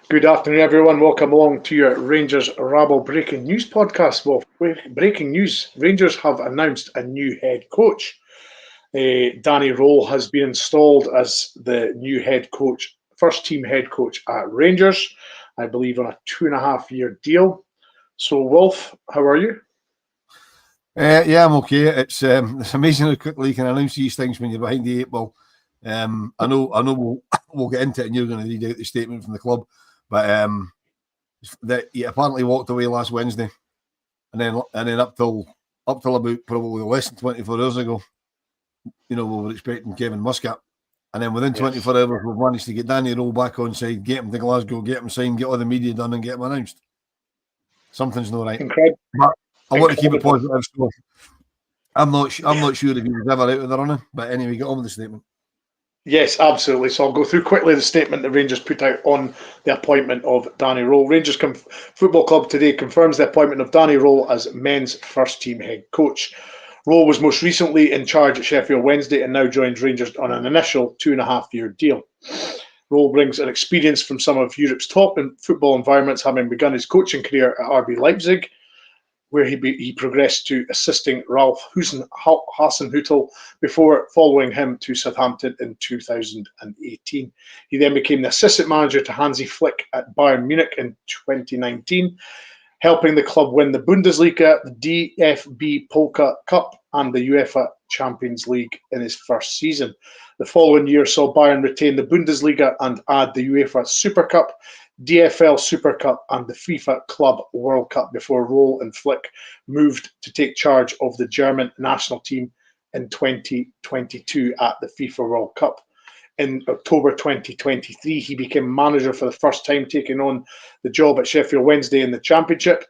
Good afternoon, everyone. Welcome along to your Rangers Rabble Breaking News podcast. Well, breaking news: Rangers have announced a new head coach. Danny Röhl has been installed as the new head coach, first team head coach at Rangers, I believe on a 2.5 year deal. So, Wolf, how are you? Yeah, I'm okay. It's amazing how quickly you can announce these things when you're behind the eight ball. I know we'll get into it, and you're going to read out the statement from the club, but that he apparently walked away last Wednesday, and then up till about probably less than 24 hours ago, we were expecting Kevin Muscat, and then within 24 hours we've managed to get Danny Röhl back on side, get him to Glasgow, get him signed, get all the media done, and get him announced. Something's not right. Incredible. But I want to keep it positive. So I'm not sure if he was ever out of the running, but anyway, get on with the statement. Yes, absolutely. So I'll go through quickly the statement that Rangers put out on the appointment of Danny Röhl. Rangers Football Club today confirms the appointment of Danny Röhl as men's first team head coach. Röhl was most recently in charge at Sheffield Wednesday and now joins Rangers on an initial 2.5 year deal. Röhl brings an experience from some of Europe's top football environments, having begun his coaching career at RB Leipzig, where he progressed to assisting Ralph Hasenhüttl before following him to Southampton in 2018. He then became the assistant manager to Hansi Flick at Bayern Munich in 2019, helping the club win the Bundesliga, the DFB Pokal Cup, and the UEFA Champions League in his first season. The following year saw Bayern retain the Bundesliga and add the UEFA Super Cup, DFL Super Cup, and the FIFA Club World Cup before Röhl and Flick moved to take charge of the German national team in 2022 at the FIFA World Cup. In October 2023, he became manager for the first time, taking on the job at Sheffield Wednesday in the Championship.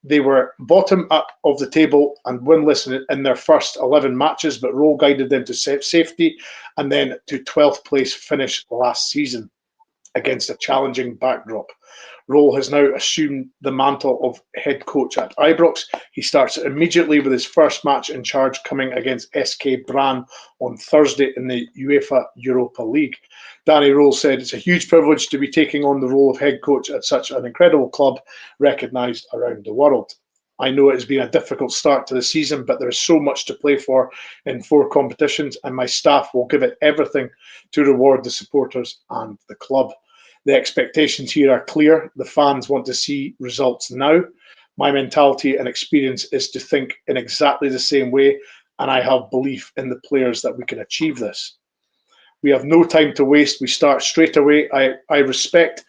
They were bottom of the table and winless in their first 11 matches, but Röhl guided them to safety and then to 12th place finish last season against a challenging backdrop. Röhl has now assumed the mantle of head coach at Ibrox. He starts immediately with his first match in charge, coming against SK Brann on Thursday in the UEFA Europa League. Danny Röhl said, "It's a huge privilege to be taking on the role of head coach at such an incredible club recognised around the world. I know it has been a difficult start to the season, but there is so much to play for in 4 competitions, and my staff will give it everything to reward the supporters and the club. The expectations here are clear. The fans want to see results now. My mentality and experience is to think in exactly the same way, and I have belief in the players that we can achieve this. We have no time to waste. We start straight away. I respect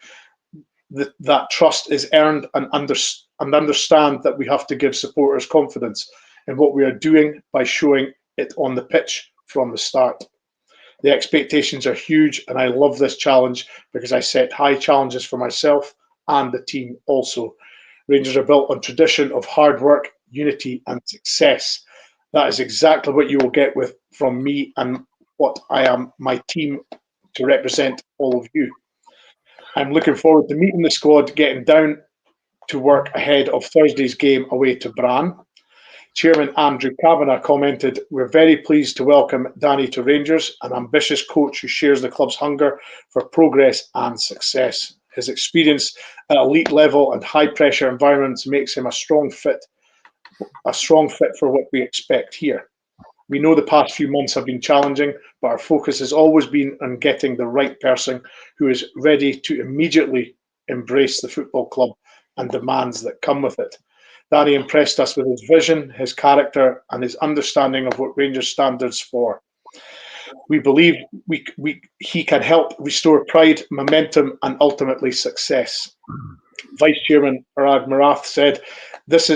that trust is earned and understand that we have to give supporters confidence in what we are doing by showing it on the pitch from the start. The expectations are huge, and I love this challenge because I set high challenges for myself and the team also. Rangers are built on tradition of hard work, unity, and success. That is exactly what you will get from me and what I am my team to represent all of you. I'm looking forward to meeting the squad, getting down to work ahead of Thursday's game away to Brann." Chairman Andrew Kavanagh commented, "We're very pleased to welcome Danny to Rangers, an ambitious coach who shares the club's hunger for progress and success. His experience at elite level and high-pressure environments makes him a strong fit for what we expect here. We know the past few months have been challenging, but our focus has always been on getting the right person who is ready to immediately embrace the football club and demands that come with it. Danny impressed us with his vision, his character, and his understanding of what Rangers standards for. We believe he can help restore pride, momentum, and ultimately success." Vice Chairman Arad Marath said, This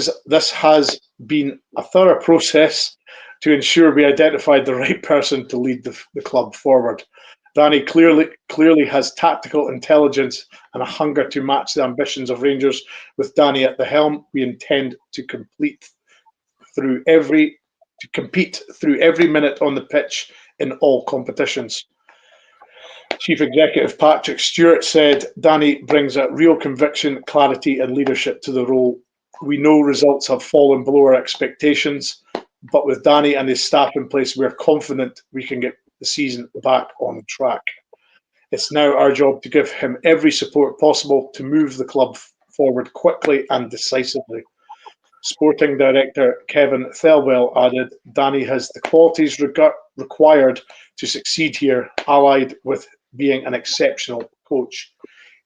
has been a thorough process to ensure we identified the right person to lead the club forward. Danny clearly has tactical intelligence and a hunger to match the ambitions of Rangers. With Danny at the helm, we intend to compete through every minute on the pitch in all competitions. Chief Executive Patrick Stewart said, "Danny brings a real conviction, clarity and leadership to the role. We know results have fallen below our expectations, but with Danny and his staff in place, we're confident we can get the season back on track." It's now our job to give him every support possible to move the club forward quickly and decisively. Sporting Director Kevin Thelwell added, Danny has the qualities required to succeed here, allied with being an exceptional coach.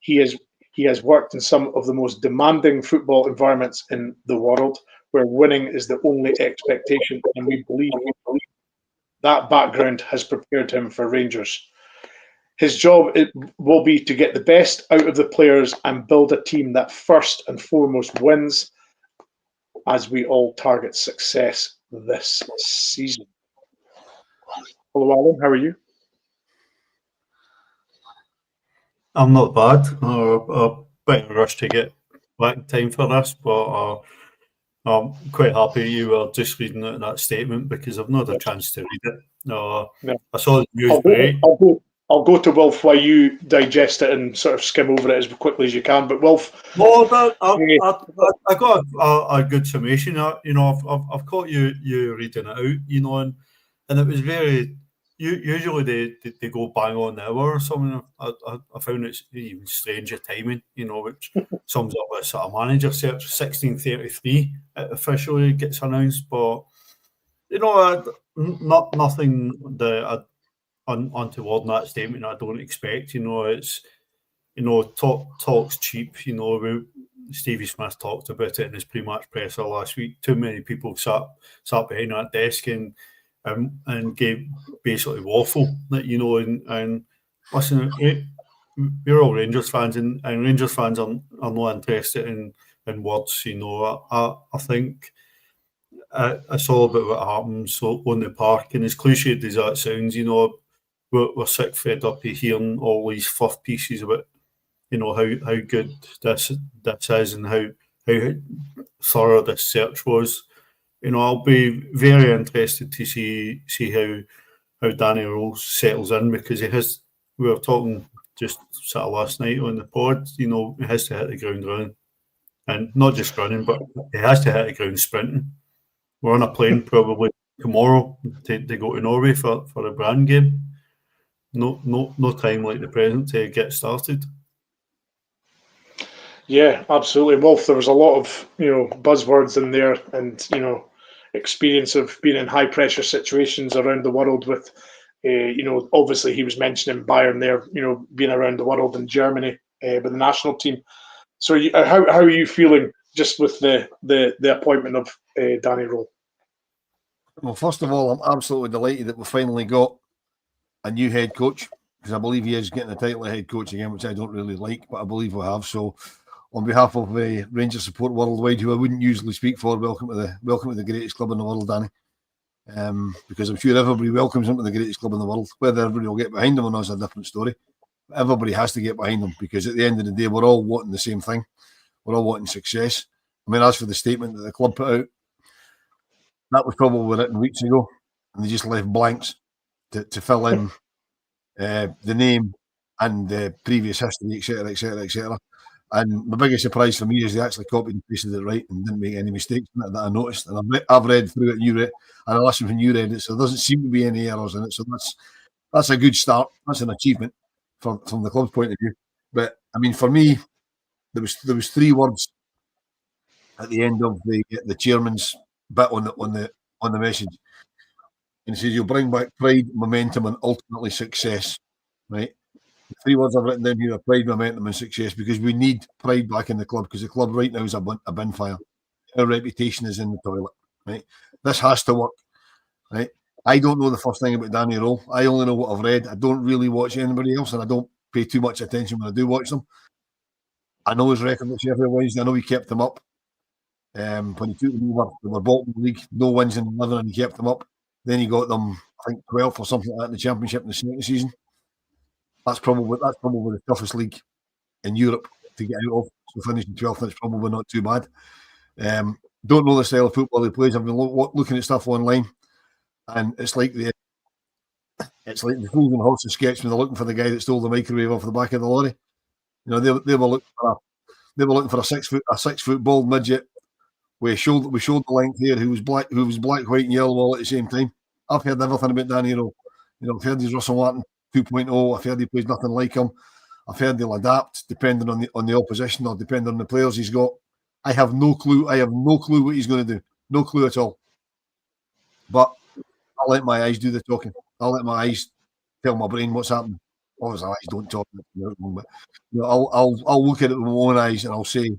He has worked in some of the most demanding football environments in the world, where winning is the only expectation, and we believe that background has prepared him for Rangers. His job will be to get the best out of the players and build a team that first and foremost wins, as we all target success this season. Hello, Alan. How are you? I'm not bad. A bit of a rush to get back in time for this, but I'm quite happy you were just reading out that statement because I've not had a chance to read it. No. I saw the news break. I'll go to Wilf while you digest it and sort of skim over it as quickly as you can. But Wilf, I got a good summation. I've caught you reading it out. And it was very. Usually they go bang on the hour or something. I found it's even stranger timing, which sums up a sort of manager search. 16:33 it officially gets announced, but nothing that untoward in that statement I don't expect. It's talk's cheap. Stevie Smith talked about it in his pre-match presser last week. Too many people sat behind that desk and gave basically waffle that and listen, we're all Rangers fans and Rangers fans are not interested in words. I think it's all about what happens on the park, and as cliched as that sounds, we're sick fed up of hearing all these fluff pieces about how good this is and how thorough this search was. I'll be very interested to see how Danny Röhl settles in, because we were talking just sort of last night on the pod, he has to hit the ground running. And not just running, but he has to hit the ground sprinting. We're on a plane probably tomorrow to go to Norway for a brand game. No time like the present to get started. Yeah, absolutely. Wolf, there was a lot of buzzwords in there, and experience of being in high pressure situations around the world with obviously he was mentioning Bayern there, being around the world in Germany with the national team. So how are you feeling just with the appointment of Danny Röhl? Well, first of all, I'm absolutely delighted that we finally got a new head coach, because I believe he is getting the title of head coach again, which I don't really like, but I believe we have. So on behalf of Rangers support worldwide, who I wouldn't usually speak for, welcome to the greatest club in the world, Danny. Because I'm sure everybody welcomes him to the greatest club in the world. Whether everybody will get behind him or not is a different story. But everybody has to get behind him, because at the end of the day, we're all wanting the same thing. We're all wanting success. I mean, as for the statement that the club put out, that was probably written weeks ago, and they just left blanks to fill in the name and the previous history, etc., etc., etc. And the biggest surprise for me is they actually copied and pasted it right and didn't make any mistakes in it that I noticed. And I've read through it, and I listened when you read it, so there doesn't seem to be any errors in it. So that's a good start. That's an achievement from the club's point of view. But I mean, for me, there was three words at the end of the chairman's bit on the message. And he says, you'll bring back pride, momentum, and ultimately success. Right? The three words I've written down here are pride, momentum, and success, because we need pride back in the club, because the club right now is a bin fire. Our reputation is in the toilet. Right? This has to work. Right? I don't know the first thing about Danny Röhl. I only know what I've read. I don't really watch anybody else, and I don't pay too much attention when I do watch them. I know his record at Sheffield Wednesday. I know he kept them up. When he took them over, they were bottom of the league, no wins in 11, and he kept them up. Then he got them, I think, 12th or something like that in the Championship in the second season. That's probably the toughest league in Europe to get out of. So finishing 12th, that's probably not too bad. Don't know the style of football he plays. I've been looking at stuff online, and it's like the Fools and Horses sketch when they're looking for the guy that stole the microwave off the back of the lorry. They were looking for a 6 foot bald midget with shoulder length hair who was black, white, and yellow all at the same time. I've heard everything about Danny Röhl. I've heard he's Russell Martin 2.0. I've heard he plays nothing like him. I've heard he'll adapt depending on the opposition or depending on the players he's got. I have no clue. I have no clue what he's going to do. No clue at all. But I'll let my eyes do the talking. I'll let my eyes tell my brain what's happening. Obviously, eyes don't talk. But I'll look at it with my own eyes and I'll say,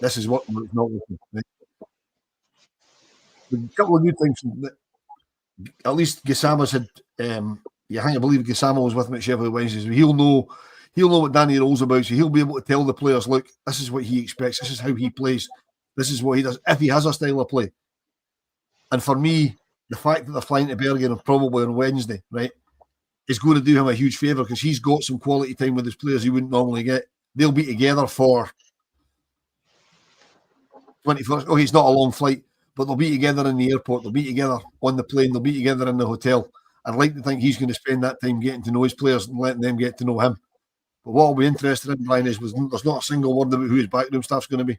this is what it's not working. Right? A couple of good things. At least Gassama said, I can't believe Gassama was with him at Sheffield Wednesday. So he'll know what Danny Röhl's about. So he'll be able to tell the players, look, this is what he expects. This is how he plays. This is what he does. If he has a style of play. And for me, the fact that they're flying to Bergen and probably on Wednesday, right, is going to do him a huge favour because he's got some quality time with his players he wouldn't normally get. They'll be together for 24. Okay, it's not a long flight, but they'll be together in the airport. They'll be together on the plane. They'll be together in the hotel. I'd like to think he's going to spend that time getting to know his players and letting them get to know him. But what I'll be interested in, Brian, is there's not a single word about who his backroom staff's going to be.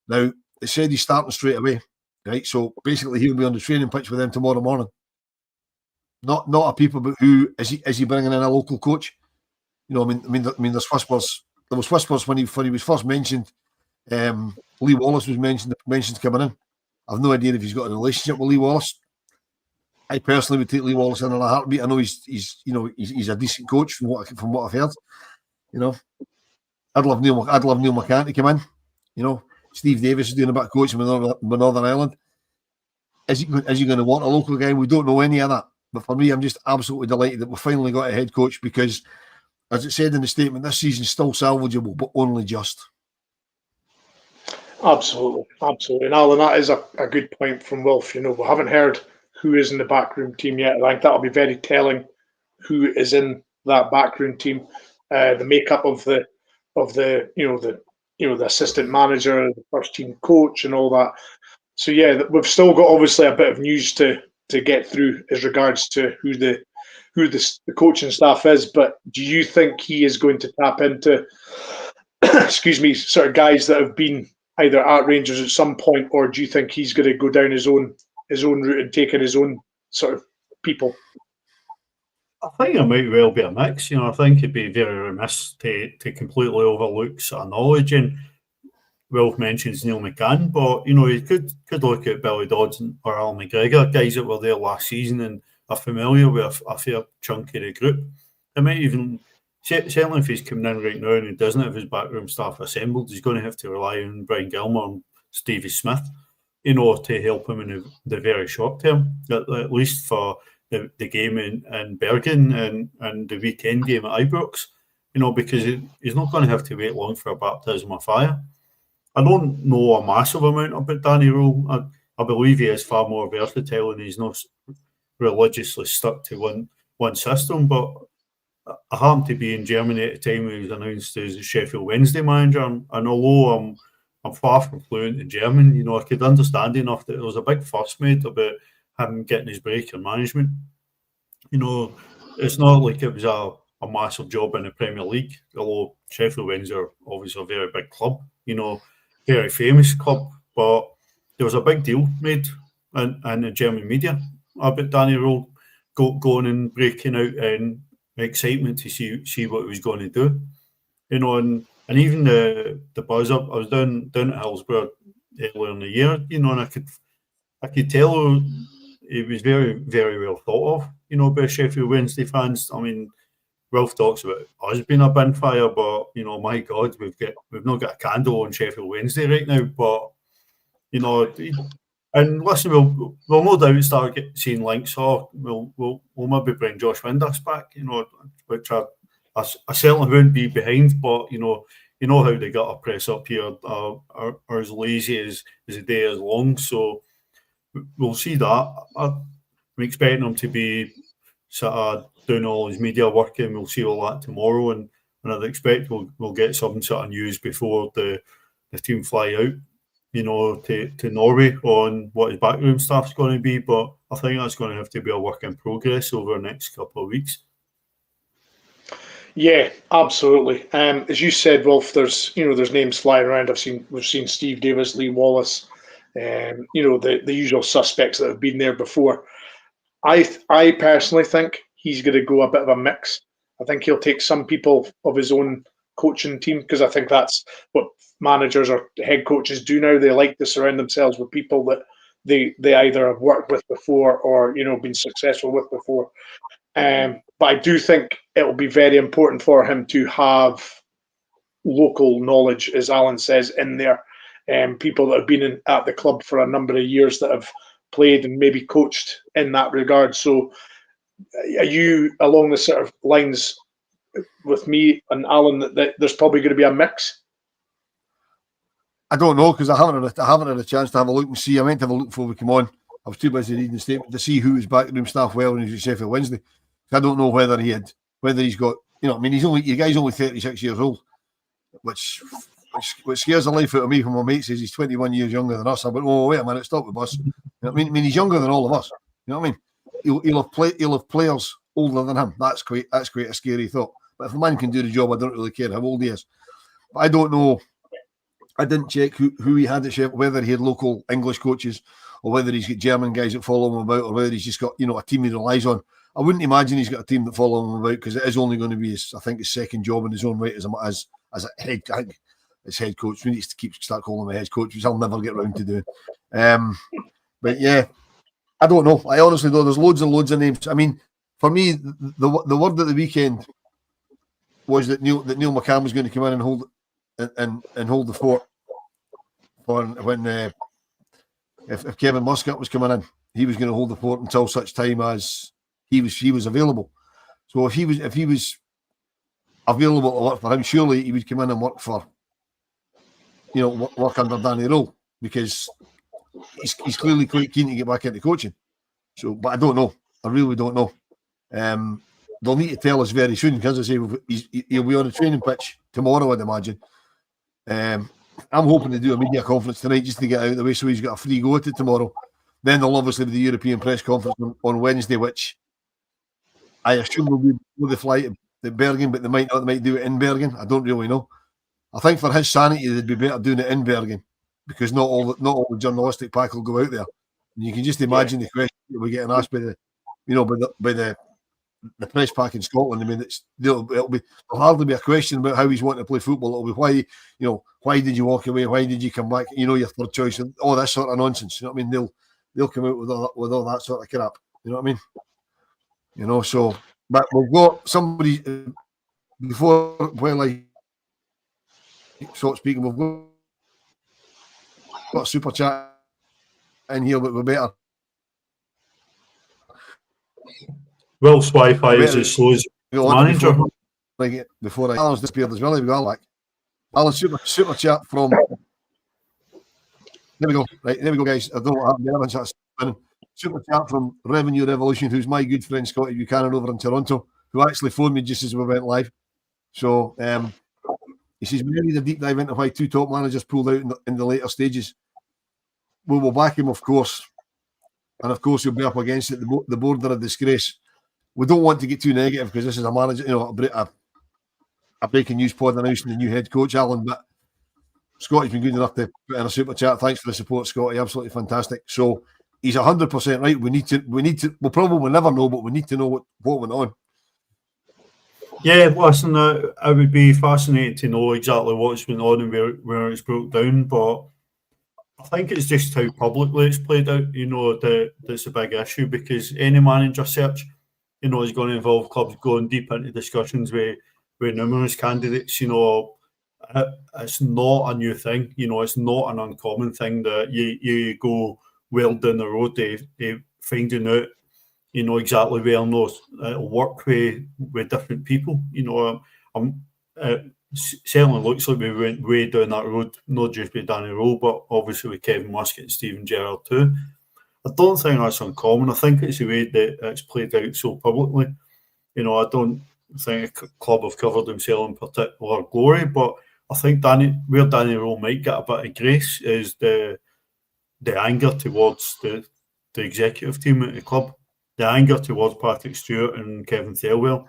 Now, they said he's starting straight away, right? So basically, he'll be on the training pitch with them tomorrow morning. Not a peep about who is he bringing in a local coach? You know, I mean, there's whispers. There was whispers when he was first mentioned. Lee Wallace was mentioned coming in. I've no idea if he's got a relationship with Lee Wallace. I personally would take Lee Wallace in a heartbeat. I know he's a decent coach from what I've heard. You know, I'd love Neil McCann to come in. You know, Steve Davis is doing a bit of coaching with Northern Ireland. Is he going to want a local guy? We don't know any of that. But for me, I'm just absolutely delighted that we finally got a head coach because, as it said in the statement, this season's still salvageable, but only just. Absolutely. And Alan, that is a good point from Wilf. You know, we haven't heard who is in the backroom team yet. I think that'll be very telling who is in that backroom team. The makeup of the assistant manager, the first team coach, and all that. So yeah, we've still got obviously a bit of news to get through as regards to who the coaching staff is. But do you think he is going to tap into, sort of guys that have been either at Rangers at some point, or do you think he's going to go down his own route and take in his own sort of people? I think it might well be a mix. You know, I think it'd be very remiss to completely overlook sort of knowledge. And Wilf mentions Neil McCann, but you know, you could look at Billy Dodson or Al McGregor, guys that were there last season and are familiar with a fair chunk of the group. It might even, certainly if he's coming in right now and he doesn't have his backroom staff assembled, he's going to have to rely on Brian Gilmore and Stevie Smith, you know, to help him in the very short term, at least for the game in Bergen and the weekend game at Ibrox, you know, because he's not going to have to wait long for a baptism of fire. I don't know a massive amount about Danny Röhl. I believe he is far more versatile and he's not religiously stuck to one system. But I happened to be in Germany at the time when he was announced as the Sheffield Wednesday manager. And although I'm far from fluent in German, you know, I could understand enough that there was a big fuss made about him getting his break in management. You know, it's not like it was a massive job in the Premier League, although Sheffield Wednesday are obviously a very big club, you know, very famous club, but there was a big deal made in the German media about Danny Röhl going and breaking out in excitement to see what he was going to do, you know, and even the buzz up. I was down at Hillsborough earlier in the year, you know, and I could tell it was very, very well thought of, you know, by Sheffield Wednesday fans. I mean, Ralph talks about us being a bin fire, but you know, my God, we've not got a candle on Sheffield Wednesday right now. But you know, and listen, we'll no doubt start seeing links. Oh, we'll maybe bring Josh Windass back, you know, which I certainly wouldn't be behind. But you know how they got a press up here are as lazy as the day is long. So we'll see that. I'm expecting them to be sort of doing all his media work, and we'll see all that tomorrow. And I'd expect we'll get some sort of news before the team fly out, you know, to Norway on what his backroom staff's going to be. But I think that's going to have to be a work in progress over the next couple of weeks. Yeah, absolutely. As you said, Wolf, there's names flying around. We've seen Steve Davis, Lee Wallace, you know, the usual suspects that have been there before. I personally think he's going to go a bit of a mix. I think he'll take some people of his own coaching team, because I think that's what managers or head coaches do now. They like to surround themselves with people that they either have worked with before or, you know, been successful with before. But I do think it will be very important for him to have local knowledge, as Alan says, in there. People that have been at the club for a number of years that have played and maybe coached in that regard. So are you along the sort of lines with me and Alan that there's probably going to be a mix? I don't know, because I haven't had a chance to have a look and see. I meant to have a look before we come on. I was too busy reading the statement to see who was backroom staff well when he was at Sheffield Wednesday. I don't know whether he's got, you know, I mean, your guy's only 36 years old, which scares the life out of me when my mate says he's 21 years younger than us. I went, oh, wait a minute, stop with us. You know what I mean, he's younger than all of us. You know what I mean? He'll have players older than him. That's quite a scary thought. But if a man can do the job, I don't really care how old he is. But I don't know. I didn't check who he had at Sheffield, whether he had local English coaches or whether he's got German guys that follow him about, or whether he's just got, you know, a team he relies on. I wouldn't imagine he's got a team that follow him about, because it is only going to be his second job in his own right as a head. I think as head coach. We need to start calling him a head coach, which I'll never get round to doing. But yeah, I don't know. I honestly know there's loads and loads of names. I mean, for me, the word at the weekend was that Neil McCann was going to come in and hold the fort for when if Kevin Muscat was coming in, he was going to hold the fort until such time as he was available. So if he was available to work for him, surely he would come in and work for, you know, work under Danny Röhl, because he's clearly quite keen to get back into coaching. So, but I don't know. I really don't know. They'll need to tell us very soon, because as I say, he'll be on a training pitch tomorrow, I'd imagine. I'm hoping to do a media conference tonight just to get out of the way, so he's got a free go at it tomorrow. Then there'll obviously be the European press conference on Wednesday, which I assume will be with the flight to Bergen, but they might do it in Bergen. I don't really know. I think for his sanity, they'd be better doing it in Bergen, because not all the journalistic pack will go out there. And you can just imagine the question that we're getting asked by the press pack in Scotland. I mean, there'll hardly be a question about how he's wanting to play football. It'll be why did you walk away? Why did you come back? You know, your third choice, and all that sort of nonsense. You know what I mean? They'll come out with all that sort of crap. You know what I mean? You know, so but we've got somebody before while I start speaking. We've got a super chat in here, but we're better. Will's Wi-Fi is as slow as manager. Before Alan's disappeared as well. Here we go, like Alan, super chat from. There we go. Right, there we go, guys. I don't know what happened. Super chat from Revenue Revolution, who's my good friend Scotty Buchanan over in Toronto, who actually phoned me just as we went live. So he says, we need a deep dive into why two top managers pulled out in the later stages. We will back him, of course. And of course, he'll be up against it, the border of disgrace. We don't want to get too negative, because this is a manager, you know, a breaking news pod announcing the new head coach, Alan. But Scotty's been good enough to put in a super chat. Thanks for the support, Scotty. Absolutely fantastic. So he's 100% right. We need to. We'll probably never know, but we need to know what went on. Yeah, listen, it would be fascinating to know exactly what's been on and where it's broke down. But I think it's just how publicly it's played out. You know, that's a big issue, because any manager search, you know, is going to involve clubs going deep into discussions with numerous candidates. You know, it's not a new thing. You know, it's not an uncommon thing that you go well down the road to finding out, you know, exactly where it'll work with different people. You know, it certainly looks like we went way down that road, not just with Danny Röhl, but obviously with Kevin Muscat and Steven Gerrard too. I don't think that's uncommon. I think it's the way that it's played out so publicly. You know, I don't think a club have covered themselves in particular glory, but I think Danny Röhl might get a bit of grace is the anger towards the executive team at the club, the anger towards Patrick Stewart and Kevin Thelwell.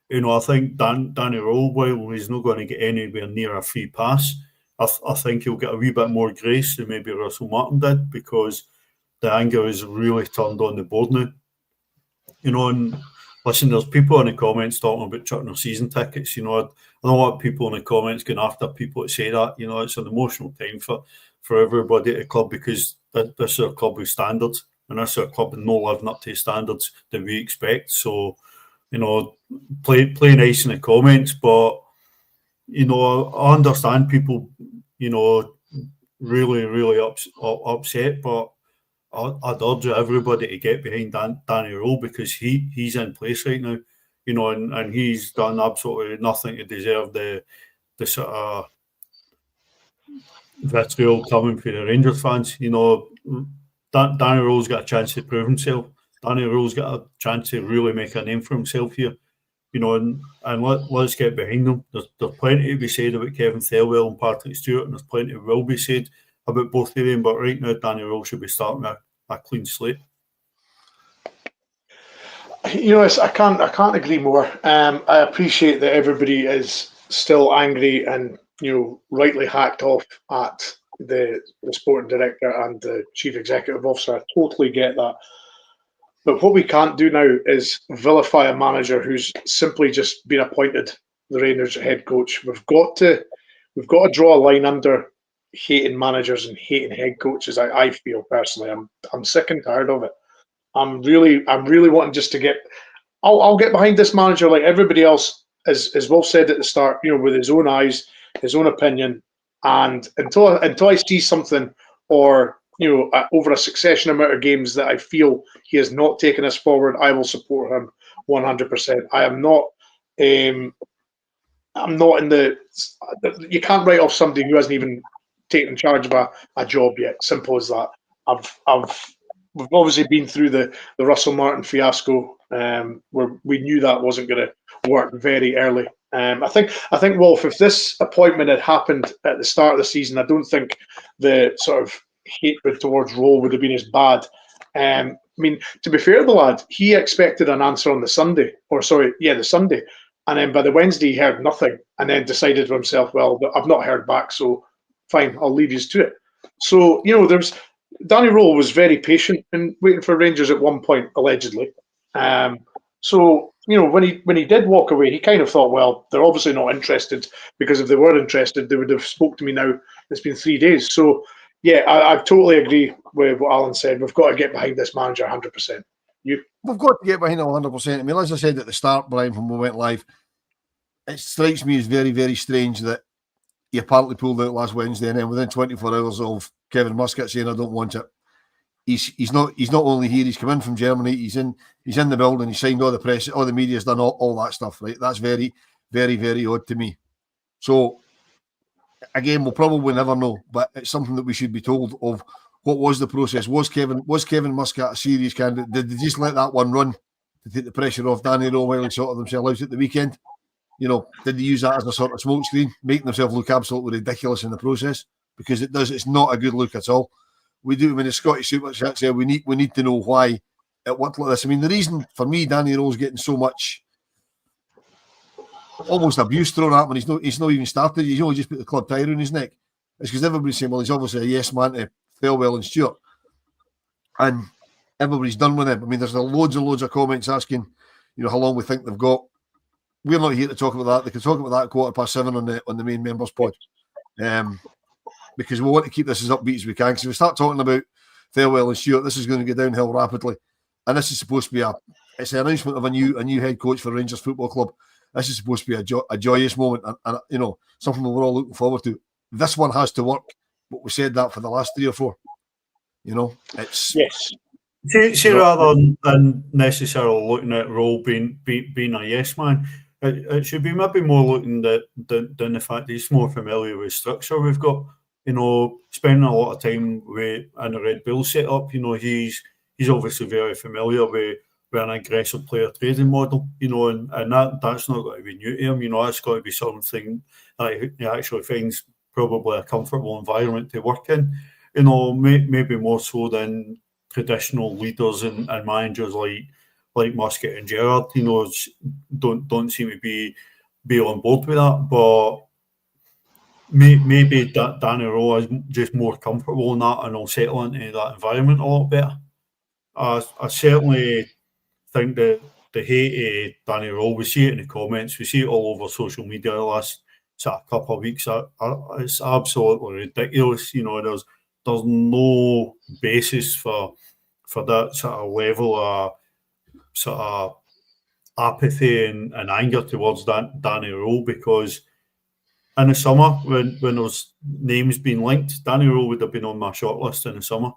You know, I think Danny Röhl, while he's not going to get anywhere near a free pass, I think he'll get a wee bit more grace than maybe Russell Martin did, because the anger is really turned on the board now. You know, and listen, there's people in the comments talking about chucking their season tickets. I don't want people in the comments going after people that say that. It's an emotional time for everybody at the club, because this is a club with standards, and this is a club with no living up to the standards that we expect. So, play nice in the comments, but I understand people, really, really upset, but I'd urge everybody to get behind Danny Röhl, because he's in place right now, and he's done absolutely nothing to deserve the sort of vitriol coming from the Rangers fans. Danny Röhl's got a chance to prove himself. Danny Röhl's got a chance to really make a name for himself here. And let's get behind them. There's plenty to be said about Kevin Thelwell and Patrick Stewart, and there's plenty will be said about both of them. But right now, Danny Röhl should be starting a clean slate. I can't agree more. I appreciate that everybody is still angry and rightly hacked off at the sporting director and the chief executive officer. I totally get that. But what we can't do now is vilify a manager who's simply just been appointed the Rangers head coach. We've got to draw a line under hating managers and hating head coaches. I feel personally, I'm sick and tired of it. I'm really wanting just to get. I'll get behind this manager like everybody else, as Wolf said at the start. With his own eyes, his own opinion, and until I see something or over a succession amount of games that I feel he has not taken us forward, I will support him 100%. I'm not in the. You can't write off somebody who hasn't even taken charge of a job yet. Simple as that. We've obviously been through the Russell Martin fiasco, where we knew that wasn't going to work very early. I think Wolf, if this appointment had happened at the start of the season, I don't think the sort of hatred towards Röhl would have been as bad. To be fair to the lad, he expected an answer on the Sunday, and then by the Wednesday he heard nothing, and then decided to himself, well, I've not heard back, so fine, I'll leave you to it. So there's Danny Röhl was very patient and waiting for Rangers at one point, allegedly. So when he did walk away, he kind of thought, well, they're obviously not interested, because if they were interested, they would have spoke to me now. It's been 3 days, so. Yeah, I totally agree with what Alan said. We've got to get behind this manager 100%. We've got to get behind him 100%. I mean, as I said at the start, Brian, when we went live, it strikes me as very, very strange that he apparently pulled out last Wednesday, and then within 24 hours of Kevin Muscat saying, I don't want it, he's not only here, he's come in from Germany, he's in the building, he's signed all the press, all the media's done all that stuff, right? That's very, very, very odd to me. So, again, we'll probably never know, but it's something that we should be told of. What was the process? Was Kevin Muscat a serious candidate? Did they just let that one run to take the pressure off Danny Röhl while he sorted themselves out at the weekend? Did they use that as a sort of smokescreen, making themselves look absolutely ridiculous in the process? Because it's not a good look at all. We do, when the Scottish Super Chat said, we need to know why it worked like this. I mean, the reason for me Danny Röhl's getting so much almost abuse thrown at him, he's not even started, he's only just put the club tie around his neck. It's because everybody's saying, well, he's obviously a yes man to Thelwell and Stewart, and everybody's done with him. I mean, there's loads and loads of comments asking, how long we think they've got. We're not here to talk about that. They can talk about that at 7:15 on the main members pod, because we want to keep this as upbeat as we can. Because if we start talking about Thelwell and Stewart, this is going to go downhill rapidly, and this is supposed to be it's the announcement of a new head coach for Rangers Football Club. This is supposed to be a joyous moment, and something we're all looking forward to. This one has to work, but we said that for the last 3 or 4. It's yes. See, rather than necessarily looking at Röhl being a yes man, it should be maybe more looking at the fact that he's more familiar with structure we've got. Spending a lot of time in the Red Bull setup. He's obviously very familiar with an aggressive player trading model, and that's not going to be new to him. That's got to be something that he actually finds probably a comfortable environment to work in. Maybe more so than traditional leaders and managers like Muscat and Gerrard. Don't seem to be on board with that. But maybe Danny Röhl is just more comfortable in that, and will settle into that environment a lot better. I certainly think that the hate of Danny Röhl, we see it in the comments, we see it all over social media the last couple of weeks. It's absolutely ridiculous. There's no basis for that sort of level of sort of apathy and anger towards Danny Röhl, because in the summer, when those names being linked, Danny Röhl would have been on my shortlist in the summer.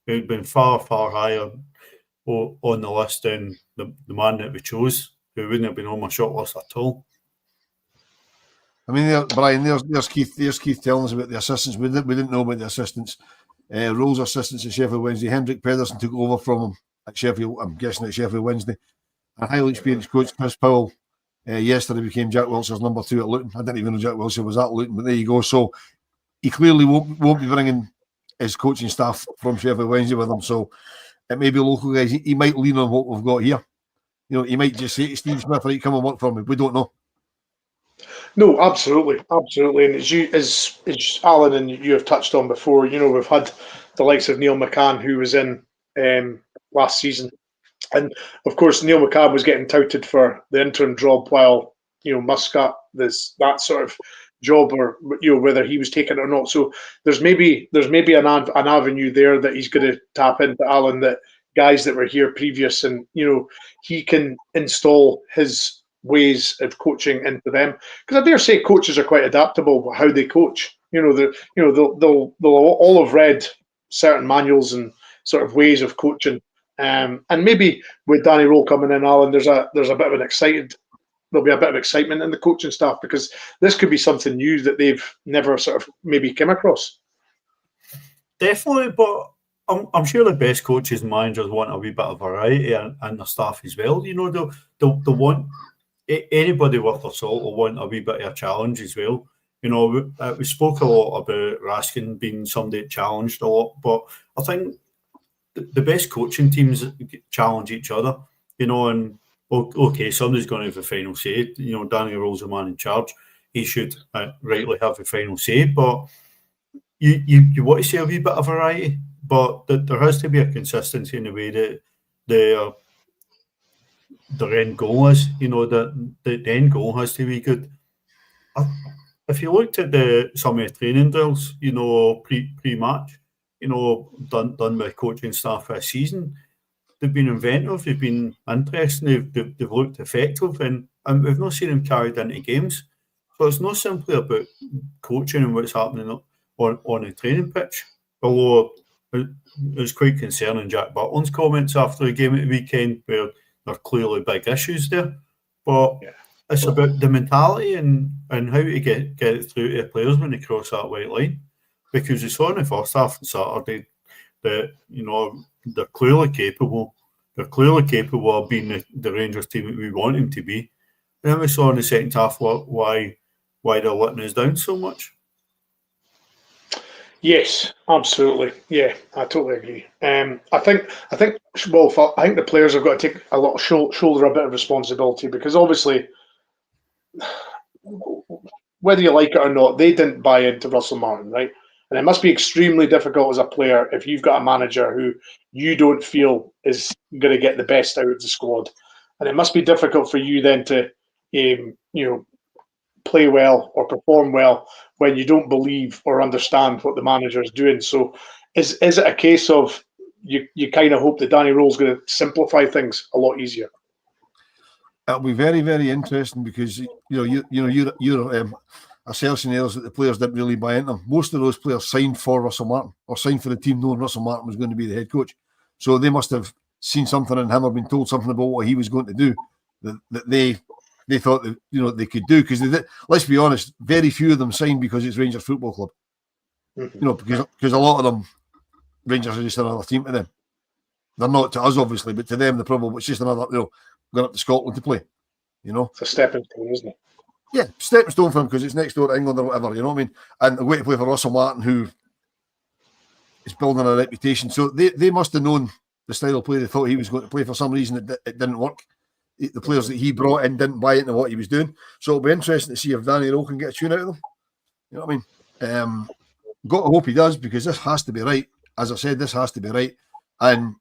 He would have been far, far higher on the list than the man that we chose, who wouldn't have been on my shortlist at all. I mean, Brian, there's Keith telling us about the assistants. We didn't know about the assistants. Röhl's assistants at Sheffield Wednesday. Hendrik Pedersen took over from him at Sheffield, I'm guessing at Sheffield Wednesday. A highly experienced coach, Chris Powell, yesterday became Jack Wilshere's number 2 at Luton. I didn't even know Jack Wilshere was at Luton, but there you go. So he clearly won't be bringing his coaching staff from Sheffield Wednesday with him. So it may be local guys. He might lean on what we've got here. He might just say to Steve Smith, right, come and work for me. We don't know. No, absolutely. And as Alan and you have touched on before, we've had the likes of Neil McCann, who was in last season. And of course, Neil McCann was getting touted for the interim job while Muscat that sort of job, or whether he was taken or not. So there's maybe an avenue there that he's going to tap into, Alan, that guys that were here previous, and he can install his ways of coaching into them. Because I dare say coaches are quite adaptable how they coach. They'll all have read certain manuals and sort of ways of coaching. And maybe with Danny Röhl coming in, Alan, there's a bit of there'll be a bit of excitement in the coaching staff, because this could be something new that they've never sort of maybe come across. Definitely, but I'm sure the best coaches and managers want a wee bit of variety and the staff as well. They'll want anybody worth their salt will want a wee bit of a challenge as well. We spoke a lot about Raskin being somebody that challenged a lot, but I think the best coaching teams challenge each other, and okay, somebody's going to have the final say. Danny Röhl's the man in charge. He should rightly have the final say, but you want to see a wee bit of variety, but there has to be a consistency in the way that their end goal is. The end goal has to be good. If you looked at some of the training drills, pre-match, done by coaching staff for a season, they've been inventive, they've been interesting, they've looked effective, and we've not seen them carried into games. So it's not simply about coaching and what's happening on the training pitch. Although it was quite concerning, Jack Butland's comments after the game at the weekend, where there are clearly big issues there. But it's about the mentality and how to get it through to the players when they cross that white line. Because you saw in the first half on Saturday that they're clearly capable. They're clearly capable of being the Rangers team that we want them to be. And then we saw in the second half why they're letting us down so much. Yes, absolutely. Yeah, I totally agree. I think the players have got to take a lot of shoulder a bit of responsibility, because obviously, whether you like it or not, they didn't buy into Russell Martin, right? And it must be extremely difficult as a player if you've got a manager who you don't feel is going to get the best out of the squad. And it must be difficult for you then to, play well or perform well when you don't believe or understand what the manager is doing. So is it a case of you kind of hope that Danny Röhl's going to simplify things a lot easier? It'll be very, very interesting, because you're assertion there is that the players didn't really buy into him. Most of those players signed for Russell Martin, or signed for the team knowing Russell Martin was going to be the head coach. So they must have seen something in him or been told something about what he was going to do that they thought that they could do. Because let's be honest, very few of them signed because it's Rangers Football Club. Mm-hmm. Because a lot of them, Rangers are just another team to them. They're not to us, obviously, but to them, the problem it's just another, going up to Scotland to play. It's a stepping stone, isn't it? Yeah, stepping stone for him, because it's next door to England or whatever, you know what I mean? And a way to play for Russell Martin, who is building a reputation. So they must have known the style of play they thought he was going to play. For some reason, it didn't work. The players that he brought in didn't buy into what he was doing. So it'll be interesting to see if Danny Röhl can get a tune out of them. You know what I mean? Got to hope he does, because this has to be right. As I said, this has to be right. And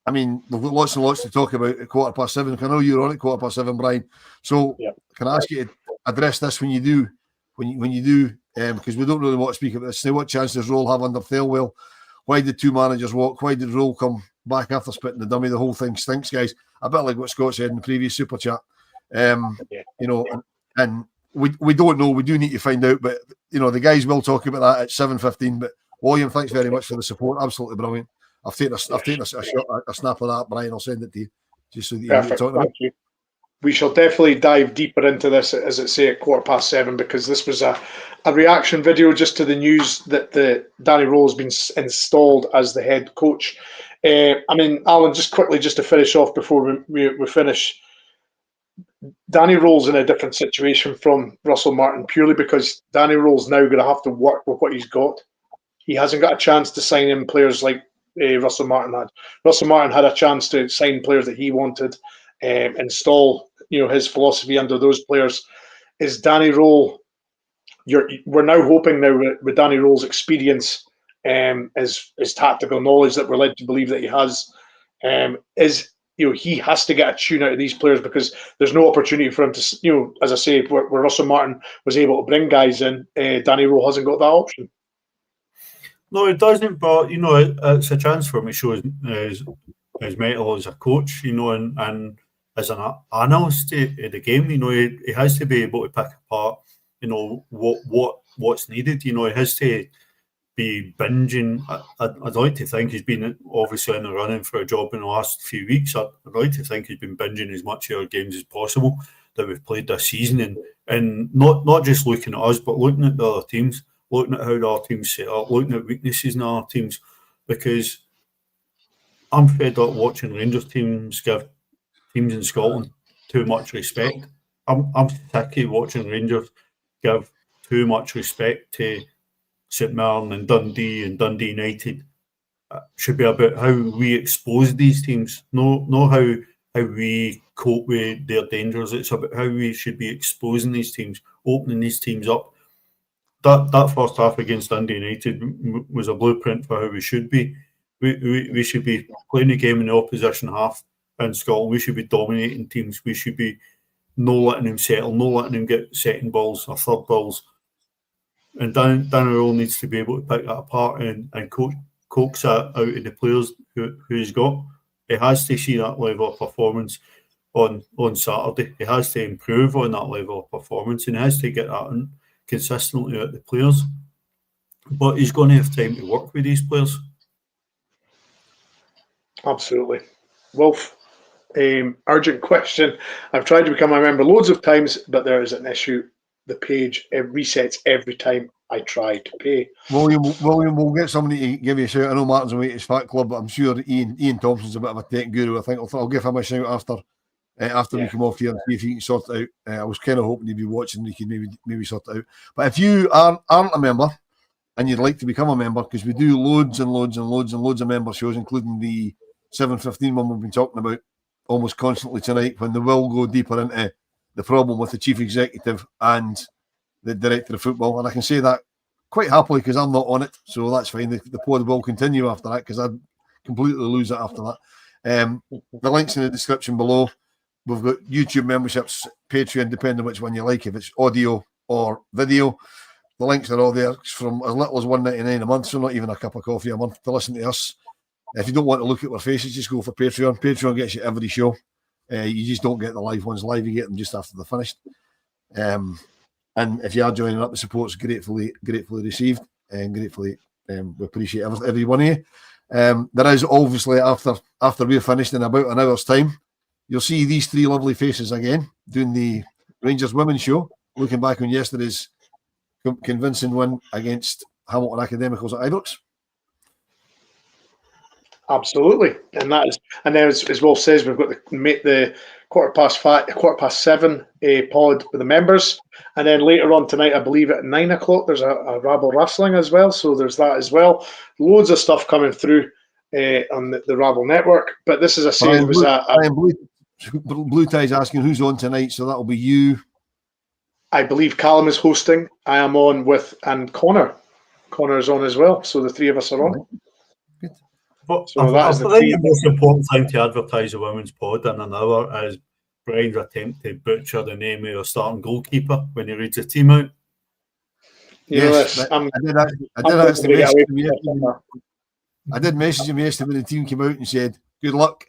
I mean, we've got lots and lots to talk about at 7:15. I know you're on at 7:15, Brian. So can I ask you to address this when you do, because we don't really want to speak about this. Now, what chance does Röhl have under Thelwell? Why did two managers walk? Why did Röhl come back after spitting the dummy? The whole thing stinks, guys. A bit like what Scott said in the previous super chat. You know, and we don't know. We do need to find out, but you know, the guys will talk about that at 7:15. But William, thanks very much for the support. Absolutely brilliant. I've taken a snap of that, Brian. I'll send it to you just so that you know what you're talking about. You. We shall definitely dive deeper into this, as it say, at 7:15, because this was a reaction video just to the news that Danny Röhl has been installed as the head coach. I mean, Alan, just quickly, just to finish off before we finish, Danny Röhl's in a different situation from Russell Martin purely because Danny Röhl's now going to have to work with what he's got. He hasn't got a chance to sign in players like Russell Martin had. Russell Martin had a chance to sign players that he wanted, install his philosophy under those players. Is Danny Röhl? We're now hoping with Danny Röhl's experience, his tactical knowledge that we're led to believe that he has, he has to get a tune out of these players because there's no opportunity for him to, as I say, where Russell Martin was able to bring guys in, Danny Röhl hasn't got that option. No, it doesn't, but it's a chance for him to show his mettle as a coach, and as an analyst of the game. He has to be able to pick apart, what's needed. He has to be binging. I'd like to think he's been obviously in the running for a job in the last few weeks. I'd like to think he's been binging as much of our games as possible that we've played this season, and not just looking at us, but looking at the other teams. Looking at how our teams set up, looking at weaknesses in our teams, because I'm fed up watching Rangers teams give teams in Scotland too much respect. I'm sick of watching Rangers give too much respect to St Mirren and Dundee United. It should be about how we expose these teams, not how we cope with their dangers. It's about how we should be exposing these teams, opening these teams up. That first half against Dundee United was a blueprint for how we should be. We should be playing the game in the opposition half in Scotland. We should be dominating teams. We should be no letting them settle, no letting them get second balls or third balls. And Danny Röhl needs to be able to pick that apart and coax that out of the players who he's got. He has to see that level of performance on Saturday. He has to improve on that level of performance, and he has to get that in consistently at the players, but he's going to have time to work with these players. Absolutely. Wolf, urgent question. I've tried to become a member loads of times, but there is an issue. The page resets every time I try to pay. William, we'll get somebody to give you a shout. I know Martin's away at his Fat Club, but I'm sure Ian Thompson's a bit of a tech guru. I think I'll give him a shout after we come off here and see if he can sort it out. I was kind of hoping he'd be watching and he could maybe sort it out. But if you aren't a member and you'd like to become a member, because we do loads and loads and loads and loads of member shows, including the 7:15 one we've been talking about almost constantly tonight, when they will go deeper into the problem with the chief executive and the director of football. And I can say that quite happily because I'm not on it, so that's fine. The pod will continue after that because I'd completely lose it after that. The link's in the description below. We've got YouTube memberships, Patreon, depending on which one you like, if it's audio or video. The links are all there. It's from as little as $1.99 a month, so not even a cup of coffee a month to listen to us. If you don't want to look at our faces, just go for Patreon. Patreon gets you every show. You just don't get the live ones live. You get them just after they're finished. And if you are joining up, the support's gratefully received, and gratefully we appreciate every one of you. There is obviously, after we're finished in about an hour's time, you'll see these three lovely faces again doing the Rangers women's show, looking back on yesterday's convincing win against Hamilton Academicals at Ibrox. Absolutely, and then as Wolf says, we've got the 7:15 pod with the members, and then later on tonight, I believe at 9 o'clock, there's a Rabble Wrestling as well. So there's that as well. Loads of stuff coming through on the Rabble network. But this, as I say, was Blue Tie's asking who's on tonight, so that'll be you. I believe Callum is hosting. I am on with, and Connor. Connor's on as well. So the three of us are on. Good. But So that is I the think three. the most important thing to advertise the women's pod in an hour is Brian's attempt to butcher the name of your starting goalkeeper when he reads the team out. You know Yes, this. I did actually get message away him from yesterday. that. I did message him yesterday when the team came out and said, "Good luck."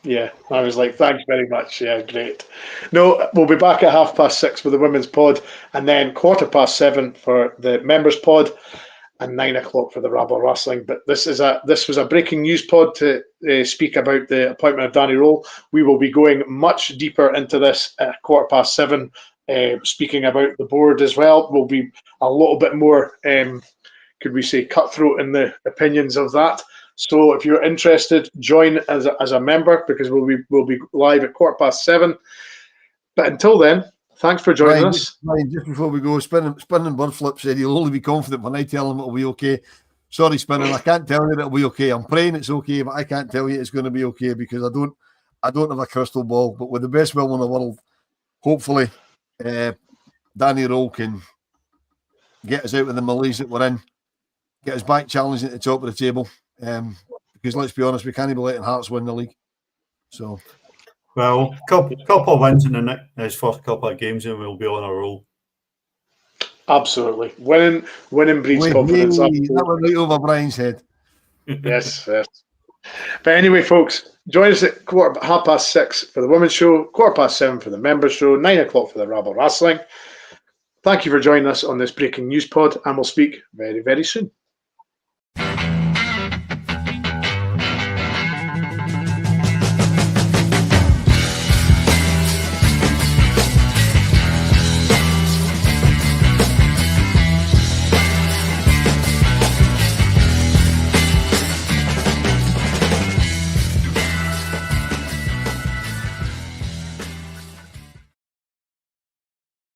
Yeah, I was like, thanks very much. Yeah, great. No, we'll be back at 6:30 for the women's pod, and then 7:15 for the members pod, and 9 o'clock for the Rabble Wrestling. But this was a breaking news pod to speak about the appointment of Danny Röhl. We will be going much deeper into this at 7:15. Speaking about the board as well, we'll be a little bit more, could we say, cutthroat in the opinions of that. So if you're interested, join as a member, because we'll be live at 7:15. But until then, thanks for joining us. Ryan, just before we go, Spinning Bird Flip said he'll only be confident when I tell him it'll be okay. Sorry, Spinning, I can't tell you that it'll be okay. I'm praying it's okay, but I can't tell you it's going to be okay because I don't have a crystal ball. But with the best will in the world, hopefully, Danny Röhl can get us out of the malaise that we're in, get us back challenging at the top of the table. Because let's be honest, we can't be letting Hearts win the league. So, well, couple of wins in his first couple of games, and we'll be on a roll. Absolutely, winning breeds confidence. That went right over Brian's head. Yes. But anyway, folks, join us at 6:30 for the women's show, 7:15 for the members show, 9 o'clock for the Rabble Wrestling. Thank you for joining us on this breaking news pod, and we'll speak very, very soon.